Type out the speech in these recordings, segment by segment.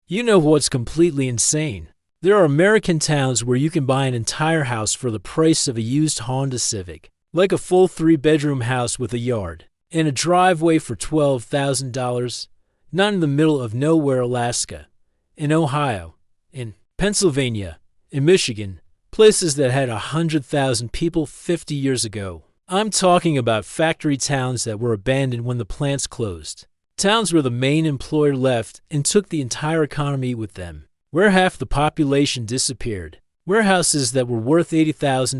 You know what's completely insane? There are American towns where you can buy an entire house for the price of a used Honda Civic, like a full 3-bedroom house with a yard and a driveway for $12,000, not in the middle of nowhere, Alaska, in Ohio, in Pennsylvania, in Michigan, places that had 100,000 people 50 years ago. I'm talking about factory towns that were abandoned when the plants closed. Towns where the main employer left and took the entire economy with them. Where half the population disappeared. Warehouses that were worth $80,000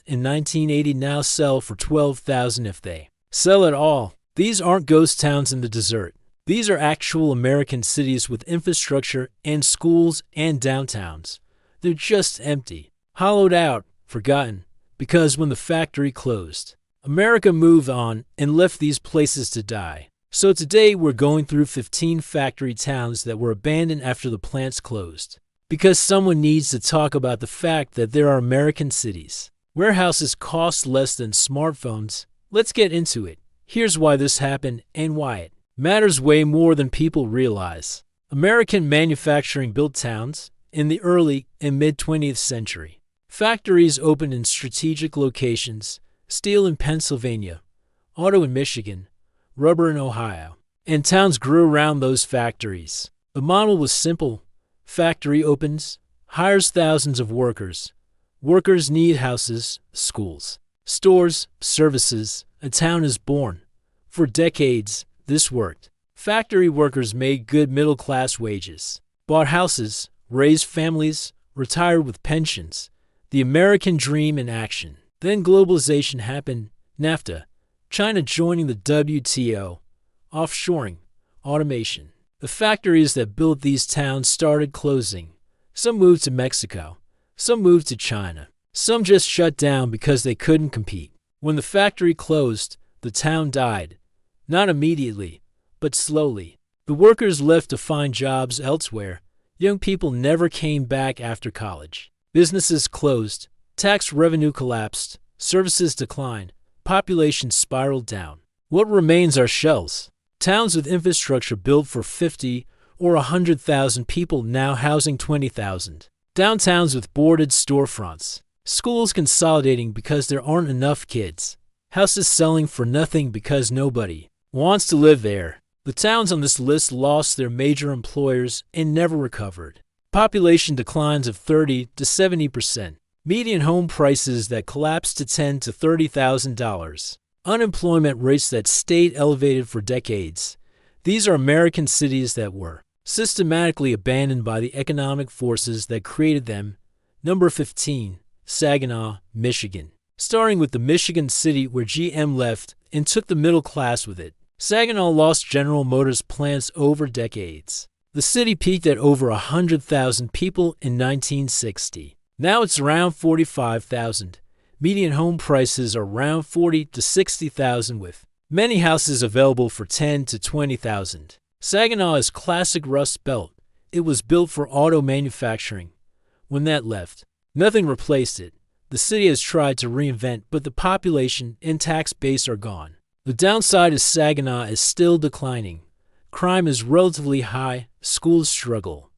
in 1980 now sell for $12,000 if they sell at all. These aren't ghost towns in the desert. These are actual American cities with infrastructure and schools and downtowns. They're just empty, hollowed out, forgotten, because when the factory closed, America moved on and left these places to die. So today we're going through 15 factory towns that were abandoned after the plants closed. Because someone needs to talk about the fact that there are American cities. Warehouses cost less than smartphones. Let's get into it. Here's why this happened and why it matters way more than people realize. American manufacturing built towns in the early and mid-20th century. Factories opened in strategic locations, steel in Pennsylvania, auto in Michigan, rubber in Ohio, and towns grew around those factories. The model was simple. Factory opens, hires thousands of workers. Workers need houses, schools, stores, services. A town is born. For decades, this worked. Factory workers made good middle-class wages, bought houses, raised families, retired with pensions. The American dream in action. Then globalization happened, NAFTA, China joining the WTO, offshoring, automation. The factories that built these towns started closing. Some moved to Mexico, some moved to China, some just shut down because they couldn't compete. When the factory closed, the town died. Not immediately, but slowly. The workers left to find jobs elsewhere. Young people never came back after college. Businesses closed, tax revenue collapsed, services declined, population spiraled down. What remains are shells. Towns with infrastructure built for 50 or 100,000 people now housing 20,000. Downtowns with boarded storefronts. Schools consolidating because there aren't enough kids. Houses selling for nothing because nobody wants to live there. The towns on this list lost their major employers and never recovered. Population declines of 30 to 70%. Median home prices that collapsed to $10,000 to $30,000. Unemployment rates that stayed elevated for decades. These are American cities that were systematically abandoned by the economic forces that created them. Number 15, Saginaw, Michigan. Starting with the Michigan city where GM left and took the middle class with it. Saginaw lost General Motors plants over decades. The city peaked at over 100,000 people in 1960. Now it's around 45,000. Median home prices are around 40 to 60,000 with many houses available for 10 to 20,000. Saginaw is classic Rust Belt. It was built for auto manufacturing. When that left, nothing replaced it. The city has tried to reinvent, but the population and tax base are gone. The downside is Saginaw is still declining. Crime is relatively high, schools struggle.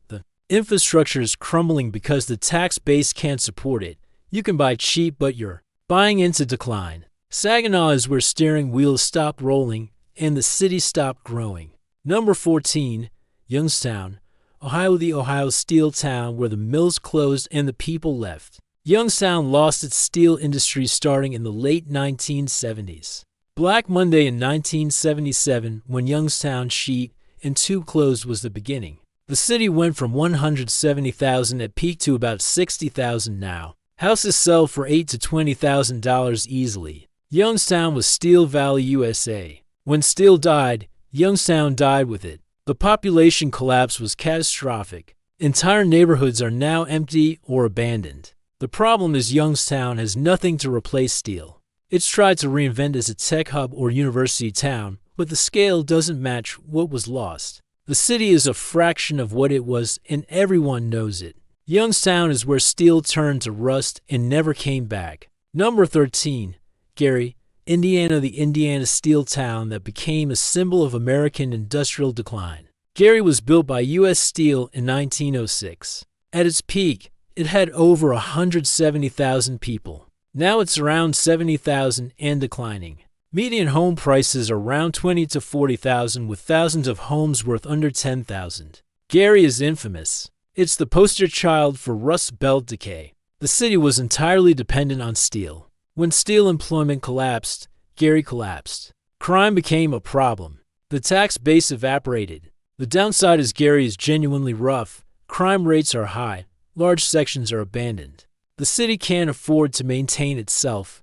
The infrastructure is crumbling because the tax base can't support it. You can buy cheap, but you're buying into decline. Saginaw is where steering wheels stop rolling and the city stopped growing. Number 14, Youngstown, Ohio. The Ohio steel town where the mills closed and the people left. Youngstown lost its steel industry starting in the late 1970s. Black Monday in 1977, when Youngstown Sheet and Tube closed, was the beginning. The city went from 170,000 at peak to about 60,000 now. Houses sell for $8,000 to $20,000 easily. Youngstown was Steel Valley, USA. When steel died, Youngstown died with it. The population collapse was catastrophic. Entire neighborhoods are now empty or abandoned. The problem is Youngstown has nothing to replace steel. It's tried to reinvent as a tech hub or university town, but the scale doesn't match what was lost. The city is a fraction of what it was, and everyone knows it. Youngstown is where steel turned to rust and never came back. Number 13, Gary, Indiana. The Indiana steel town that became a symbol of American industrial decline. Gary was built by U.S. Steel in 1906. At its peak, it had over 170,000 people. Now it's around 70,000 and declining. Median home prices are around 20 to 40,000, with thousands of homes worth under 10,000. Gary is infamous. It's the poster child for Rust Belt decay. The city was entirely dependent on steel. When steel employment collapsed, Gary collapsed. Crime became a problem. The tax base evaporated. The downside is Gary is genuinely rough. Crime rates are high. Large sections are abandoned. The city can't afford to maintain itself.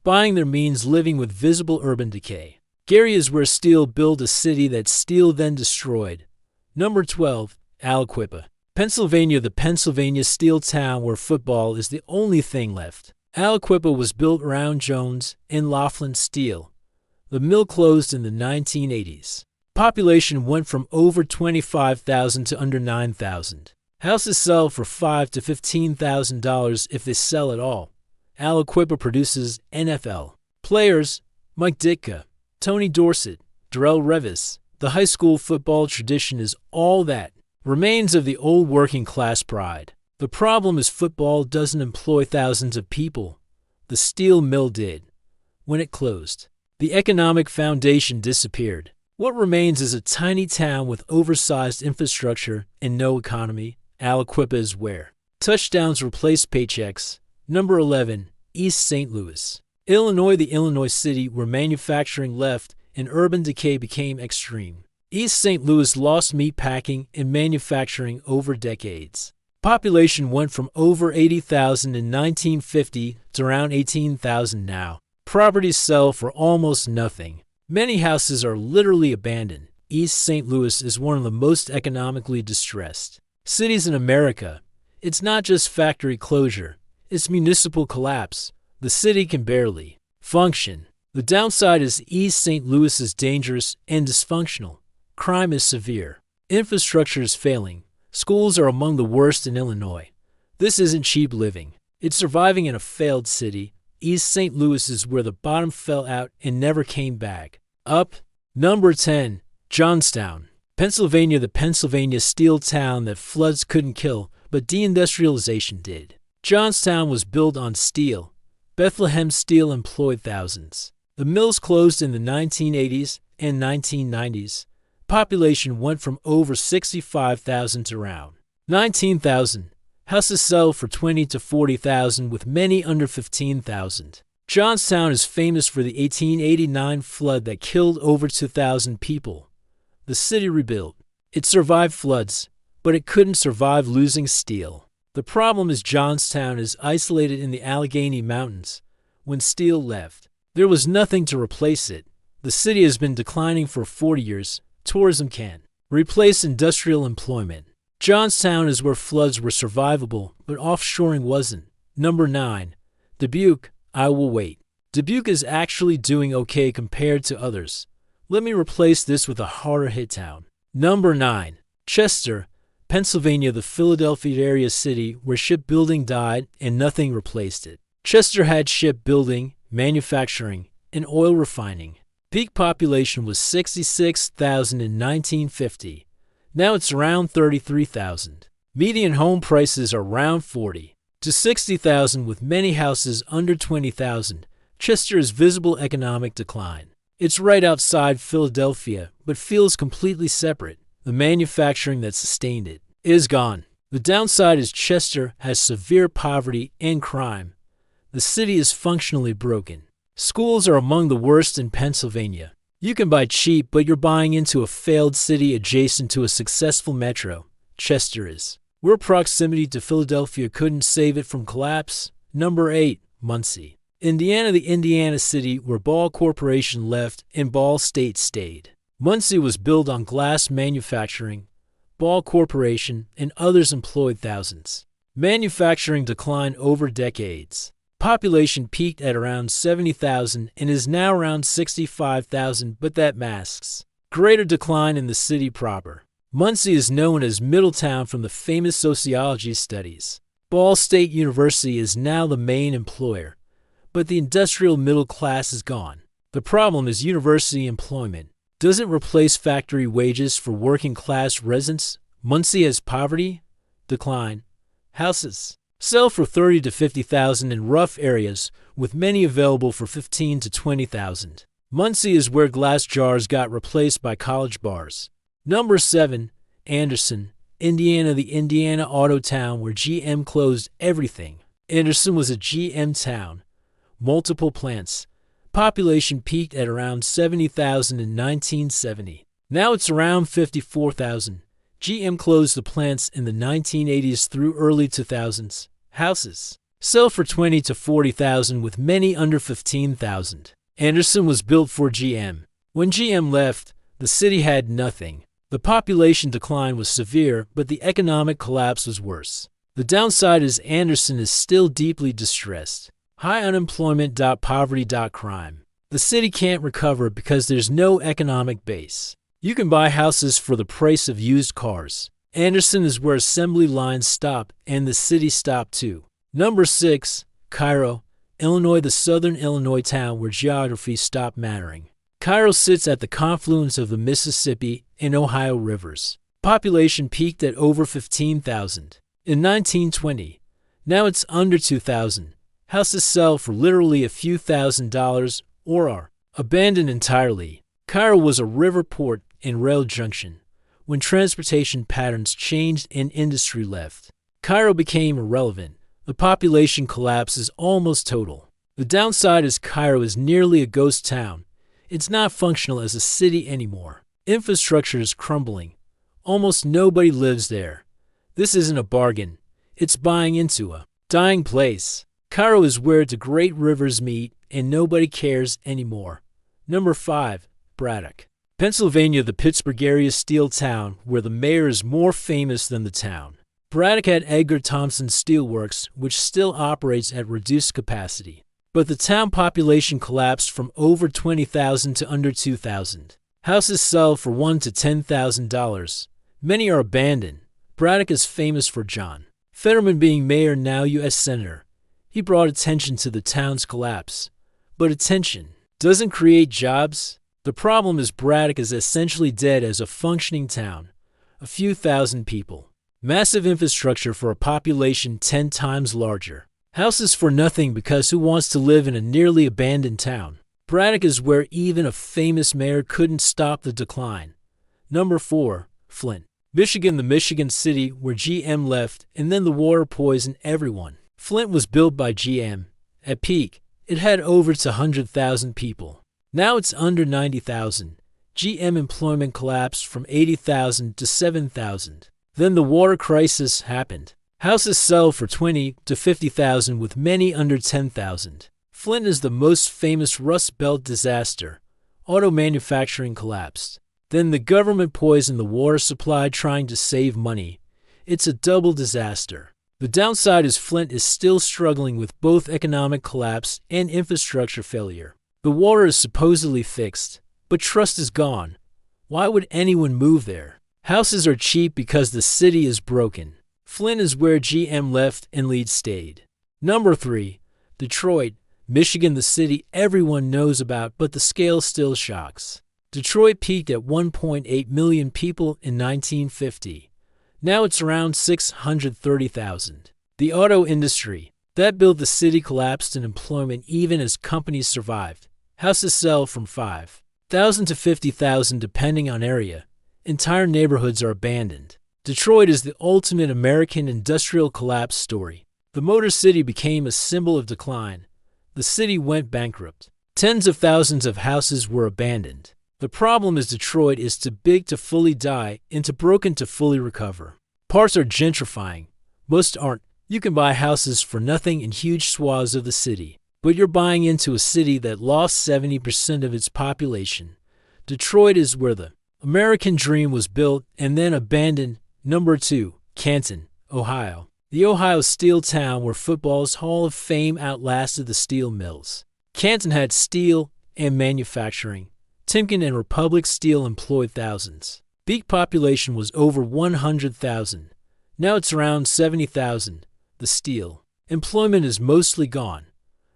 Buying there means living with visible urban decay. Gary is where steel built a city that steel then destroyed. Number 12, Aliquippa, Pennsylvania. The Pennsylvania steel town where football is the only thing left. Aliquippa was built around Jones and Laughlin Steel. The mill closed in the 1980s. Population went from over 25,000 to under 9,000. Houses sell for $5,000 to $15,000 if they sell at all. Aliquippa produces NFL players: Mike Ditka, Tony Dorsett, Darrelle Revis. The high school football tradition is all that remains of the old working class pride. The problem is football doesn't employ thousands of people. The steel mill did. When it closed, the economic foundation disappeared. What remains is a tiny town with oversized infrastructure and no economy. Aliquippa is where touchdowns replaced paychecks. Number 11, East St. Louis, Illinois. The Illinois city where manufacturing left and urban decay became extreme. East St. Louis lost meatpacking and manufacturing over decades. Population went from over 80,000 in 1950 to around 18,000 now. Properties sell for almost nothing. Many houses are literally abandoned. East St. Louis is one of the most economically distressed cities in America. It's not just factory closure, it's municipal collapse. The city can barely function. The downside is East St. Louis is dangerous and dysfunctional. Crime is severe. Infrastructure is failing. Schools are among the worst in Illinois. This isn't cheap living. It's surviving in a failed city. East St. Louis is where the bottom fell out and never came back. Up. Number 10, Johnstown, Pennsylvania. The Pennsylvania steel town that floods couldn't kill, but deindustrialization did. Johnstown was built on steel. Bethlehem Steel employed thousands. The mills closed in the 1980s and 1990s. Population went from over 65,000 to around 19,000. Houses sell for 20 to 40,000, with many under 15,000. Johnstown is famous for the 1889 flood that killed over 2,000 people. The city rebuilt. It survived floods, but it couldn't survive losing steel. The problem is Johnstown is isolated in the Allegheny Mountains. When steel left, there was nothing to replace it. The city has been declining for 40 years. Tourism can replace industrial employment. Johnstown is where floods were survivable, but offshoring wasn't. Number 9, Dubuque, I will wait. Dubuque is actually doing okay compared to others. Let me replace this with a harder hit town. Number 9, Chester, Pennsylvania. The Philadelphia area city where shipbuilding died and nothing replaced it. Chester had shipbuilding, manufacturing, and oil refining. Peak population was 66,000 in 1950. Now it's around 33,000. Median home prices are around 40 to 60,000, with many houses under 20,000. Chester is visible economic decline. It's right outside Philadelphia, but feels completely separate. The manufacturing that sustained it is gone. The downside is Chester has severe poverty and crime. The city is functionally broken. Schools are among the worst in Pennsylvania. You can buy cheap, but you're buying into a failed city adjacent to a successful metro. Chester is where proximity to Philadelphia couldn't save it from collapse. Number 8, Muncie, Indiana. The Indiana city where Ball Corporation left and Ball State stayed. Muncie was built on glass manufacturing. Ball Corporation and others employed thousands. Manufacturing declined over decades. Population peaked at around 70,000 and is now around 65,000, but that masks greater decline in the city proper. Muncie is known as Middletown from the famous sociology studies. Ball State University is now the main employer, but the industrial middle class is gone. The problem is university employment. doesn't replace factory wages for working-class residents. Muncie has poverty decline. Houses sell for $30,000 to $50,000 in rough areas, with many available for $15,000 to $20,000. Muncie is where glass jars got replaced by college bars. Number 7. Anderson, Indiana, the Indiana auto town where GM closed everything. Anderson was a GM town. Multiple plants. Population peaked at around 70,000 in 1970. Now it's around 54,000. GM closed the plants in the 1980s through early 2000s. Houses sell for $20,000 to $40,000 with many under $15,000. Anderson was built for GM. When GM left, the city had nothing. The population decline was severe, but the economic collapse was worse. The downside is Anderson is still deeply distressed. High unemployment. Poverty. Crime. The city can't recover because there's no economic base. You can buy houses for the price of used cars. Anderson is where assembly lines stop, and the city stopped too. Number 6. Cairo, Illinois, the southern Illinois town where geography stopped mattering. Cairo sits at the confluence of the Mississippi and Ohio rivers. Population peaked at over 15,000 in 1920. Now it's under 2,000. Houses sell for literally a few $1,000s or are abandoned entirely. Cairo was a river port and rail junction. When transportation patterns changed and industry left, Cairo became irrelevant. The population collapse is almost total. The downside is Cairo is nearly a ghost town. It's not functional as a city anymore. Infrastructure is crumbling. Almost nobody lives there. This isn't a bargain. It's buying into a dying place. Cairo is where the great rivers meet, and nobody cares anymore. Number 5. Braddock, Pennsylvania, the Pittsburgh area steel town where the mayor is more famous than the town. Braddock had Edgar Thomson Steel Works, which still operates at reduced capacity. But the town population collapsed from over 20,000 to under 2,000. Houses sell for $1,000 to $10,000. Many are abandoned. Braddock is famous for John Fetterman being mayor, now U.S. Senator. He brought attention to the town's collapse. But attention doesn't create jobs. The problem is Braddock is essentially dead as a functioning town. A few thousand people. Massive infrastructure for a population 10 times larger. Houses for nothing because who wants to live in a nearly abandoned town? Braddock is where even a famous mayor couldn't stop the decline. Number 4. Flint, Michigan, the Michigan city where GM left and then the water poisoned everyone. Flint was built by GM. At peak, it had over 100,000 people. Now it's under 90,000. GM employment collapsed from 80,000 to 7,000. Then the water crisis happened. Houses sell for $20,000 to $50,000 with many under $10,000. Flint is the most famous Rust Belt disaster. Auto manufacturing collapsed. Then the government poisoned the water supply trying to save money. It's a double disaster. The downside is Flint is still struggling with both economic collapse and infrastructure failure. The water is supposedly fixed, but trust is gone. Why would anyone move there? Houses are cheap because the city is broken. Flint is where GM left and Leeds stayed. Number 3. Detroit, Michigan, the city everyone knows about, but the scale still shocks. Detroit peaked at 1.8 million people in 1950. Now it's around 630,000. The auto industry that built the city collapsed in employment even as companies survived. Houses sell from $5,000 to $50,000 depending on area. Entire neighborhoods are abandoned. Detroit is the ultimate American industrial collapse story. The Motor City became a symbol of decline. The city went bankrupt. Tens of thousands of houses were abandoned. The problem is Detroit is too big to fully die and too broken to fully recover. Parts are gentrifying. Most aren't. You can buy houses for nothing in huge swaths of the city, but you're buying into a city that lost 70% of its population. Detroit is where the American dream was built and then abandoned. Number 2. Canton, Ohio, the Ohio steel town where football's Hall of Fame outlasted the steel mills. Canton had steel and manufacturing. Timken and Republic Steel employed thousands. Peak population was over 100,000. Now it's around 70,000. The steel employment is mostly gone.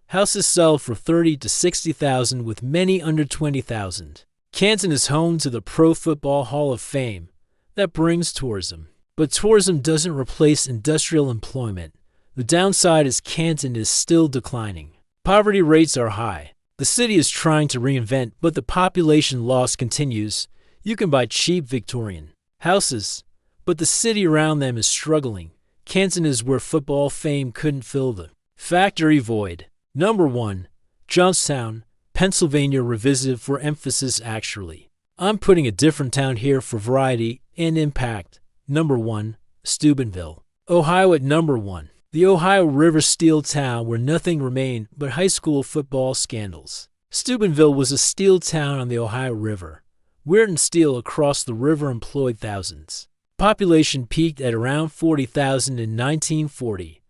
Houses sell for $30,000 to $60,000 with many under $20,000. Canton is home to the Pro Football Hall of Fame. That brings tourism. But tourism doesn't replace industrial employment. The downside is Canton is still declining. Poverty rates are high. The city is trying to reinvent, but the population loss continues. You can buy cheap Victorian houses, but the city around them is struggling. Canton is where football fame couldn't fill the factory void. Number 1. Johnstown, Pennsylvania revisited for emphasis actually. I'm putting a different town here for variety and impact. Number 1. Steubenville, Ohio at number 1. The Ohio River steel town where nothing remained but high school football scandals. Steubenville was a steel town on the Ohio River. Weirton Steel across the river employed thousands. Population peaked at around 40,000 in 1940.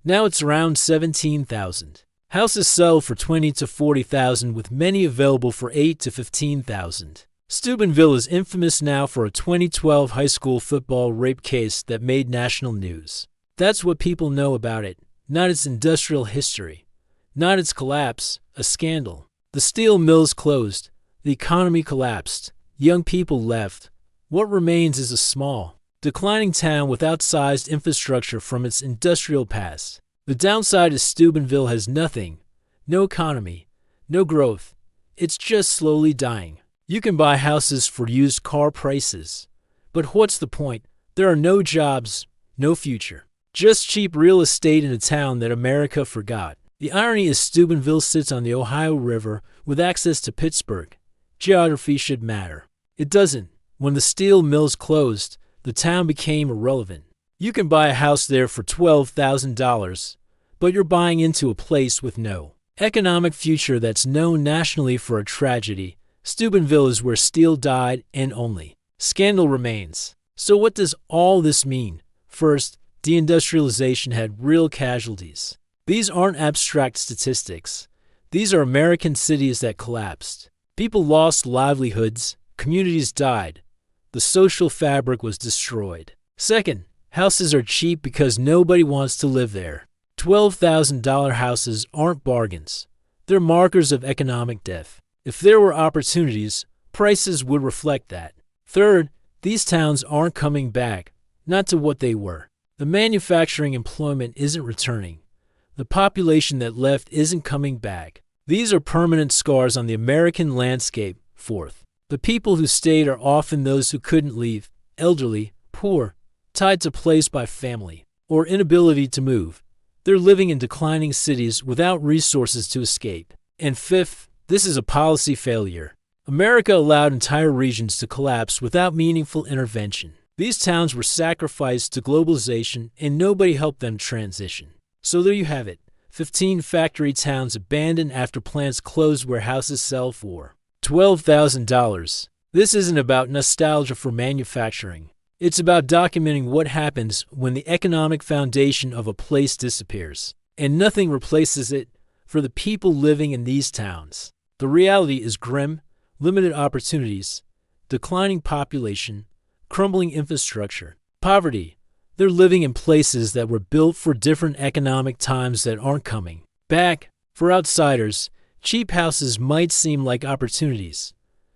Now it's around 17,000. Houses sell for 20 to 40,000 with many available for 8 to 15,000. Steubenville is infamous now for a 2012 high school football rape case that made national news. That's what people know about it, not its industrial history, not its collapse, a scandal. The steel mills closed, the economy collapsed, young people left. What remains is a small, declining town with outsized infrastructure from its industrial past. The downside is Steubenville has nothing, no economy, no growth. It's just slowly dying. You can buy houses for used car prices. But what's the point? There are no jobs, no future. Just cheap real estate in a town that America forgot. The irony is Steubenville sits on the Ohio River with access to Pittsburgh. Geography should matter. It doesn't. When the steel mills closed, the town became irrelevant. You can buy a house there for $12,000, but you're buying into a place with no economic future that's known nationally for a tragedy. Steubenville is where steel died and only scandal remains. So what does all this mean? First, deindustrialization had real casualties. These aren't abstract statistics. These are American cities that collapsed. People lost livelihoods, communities died. The social fabric was destroyed. Second, houses are cheap because nobody wants to live there. $12,000 houses aren't bargains. They're markers of economic death. If there were opportunities, prices would reflect that. Third, these towns aren't coming back, not to what they were. The manufacturing employment isn't returning. The population that left isn't coming back. These are permanent scars on the American landscape. Fourth, the people who stayed are often those who couldn't leave, elderly, poor, tied to place by family, or inability to move. They're living in declining cities without resources to escape. And fifth, this is a policy failure. America allowed entire regions to collapse without meaningful intervention. These towns were sacrificed to globalization and nobody helped them transition. So there you have it. 15 factory towns abandoned after plants closed where houses sell for $12,000. This isn't about nostalgia for manufacturing. It's about documenting what happens when the economic foundation of a place disappears, and nothing replaces it for the people living in these towns. The reality is grim, limited opportunities, declining population, crumbling infrastructure, poverty. They're living in places that were built for different economic times that aren't coming back. For outsiders, cheap houses might seem like opportunities,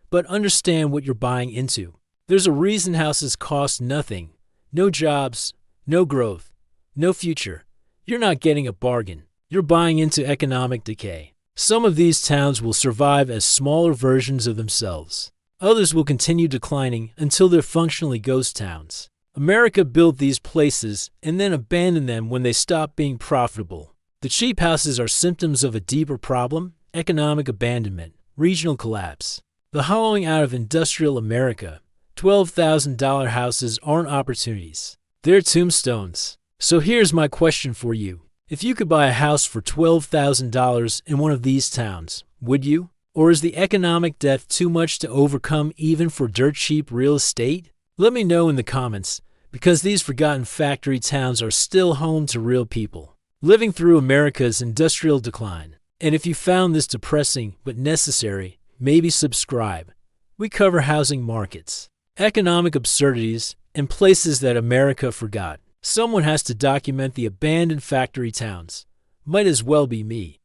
but understand what you're buying into. There's a reason houses cost nothing. No jobs, no growth, no future. You're not getting a bargain. You're buying into economic decay. Some of these towns will survive as smaller versions of themselves. Others will continue declining until they're functionally ghost towns. America built these places and then abandoned them when they stopped being profitable. The cheap houses are symptoms of a deeper problem: economic abandonment, regional collapse. The hollowing out of industrial America. $12,000 houses aren't opportunities. They're tombstones. So here's my question for you. If you could buy a house for $12,000 in one of these towns, would you? Or is the economic death too much to overcome even for dirt cheap real estate? Let me know in the comments, because these forgotten factory towns are still home to real people living through America's industrial decline. And if you found this depressing but necessary, maybe subscribe. We cover housing markets, economic absurdities, and places that America forgot. Someone has to document the abandoned factory towns. Might as well be me.